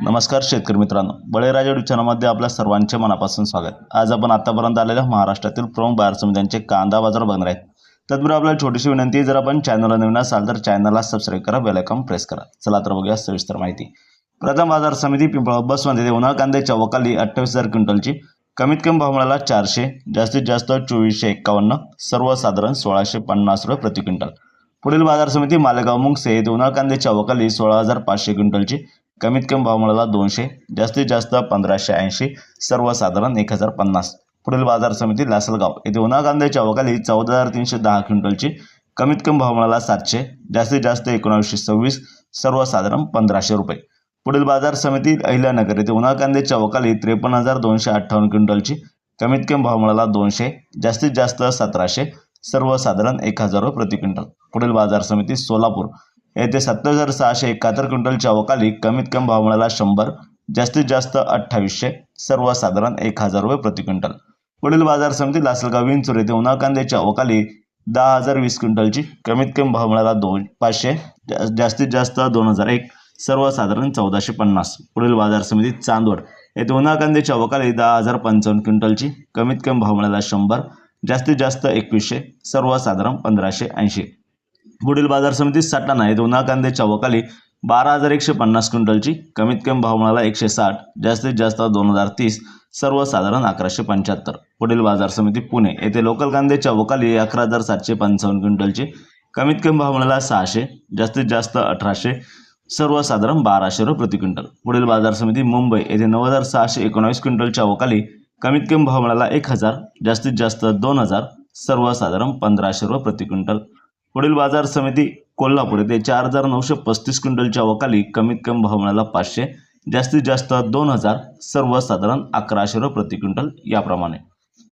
नमस्कार शेतकरी मित्रांनो, बळीराजा यूट्यूब चॅनलमध्ये आपल्या सर्वांचे मनापासून स्वागत। आज आपण आतापर्यंत आलेल्या महाराष्ट्रातील प्रमुख बाजार समित्यांचे कांदा बाजार बघणार आहेत। तत्पूर्वी आपल्याला छोटीशी विनंती आहे, जर आपण चॅनलला नवीन असाल तर चॅनलला सबस्क्राइब करा, बेल आयकॉन प्रेस करा। चला तर बघूया सविस्तर माहिती। प्रथम बाजार समिती पिंपळगाव बसमध्ये उन्हाळ कांद्याच्या वकाली 28,000 क्विंटलची कमीत कमी भाव मिळाला 400, जास्तीत जास्त 2451, सर्वसाधारण 1650 रुपये प्रति क्विंटल। पुढील बाजार समिती मालेगाव मुंगसे येथे उन्हाळ कांद्याच्या वकाली 16,500 क्विंटलची कमीत कमी भाव मिळाला 200, जास्तीत जास्त 1580, सर्वसाधारण 1050। पुढील बाजार समिती लासलगाव येथे उन्हाळ कांद्याच्या वकाली 14,310 क्विंटलची कमीत कमी भाव मिळाला 700, जास्तीत जास्त 1926, सर्वसाधारण 1500 रुपये। पुढील बाजार समिती अहिल्यानगर येथे उन्हाळ कांद्याच्या वकाली 53,258 क्विंटलची कमीत कमी भाव मिळाला 200, जास्तीत जास्त 1700, सर्वसाधारण 1000 रुपये प्रति क्विंटल। पुढील बाजार समिती सोलापूर येथे 27,671 क्विंटलच्या वकाली कमीत कमी भाव मिळाला 100, जास्तीत जास्त 2800, सर्वसाधारण 1000 रुपये प्रति क्विंटल। पुढील बाजार समिती लासलगाव विंचूर येथे उन्हाळ कांद्याच्या वकाली 10,020 क्विंटलची कमीत कमी भाव मिळाला 500, जास्तीत जास्त 2001, सर्वसाधारण 1450। पुढील बाजार समिती चांदवड येथे उन्हाळ कांद्याच्या वकाली 10,055 क्विंटलची कमीत कमी भाव मिळाला 100, जास्तीत जास्त 2100, सर्वसाधारण 1580। पुढील बाजार समिती सटाणा येथे उन्हाळ कांद्याच्या वकाली 12,150 क्विंटलची कमीत कमी भाव मिळाला 160, जास्तीत जास्त 2030, सर्वसाधारण 1175। पुढील बाजार समिती पुणे येथे लोकल कांद्याच्या वकाली 11,755 क्विंटलची कमीत कमी भाव मिळाला 600, जास्तीत जास्त 1800, सर्वसाधारण 1200 रुपये प्रति क्विंटल। पुढील बाजार समिती मुंबई येथे 9,619 क्विंटलच्या वकाली कमीत कमी भाव मिळाला 1000, जास्तीत जास्त 2000, सर्वसाधारण 1500 रुपये प्रति क्विंटल। पुढील बाजार समिती कोल्हापूर येथे 4,935 क्विंटलच्या वकाली कमीत कमी भाव मिळाला 500, जास्तीत जास्त 2000, सर्वसाधारण 1100 रुपये प्रति क्विंटल याप्रमाणे।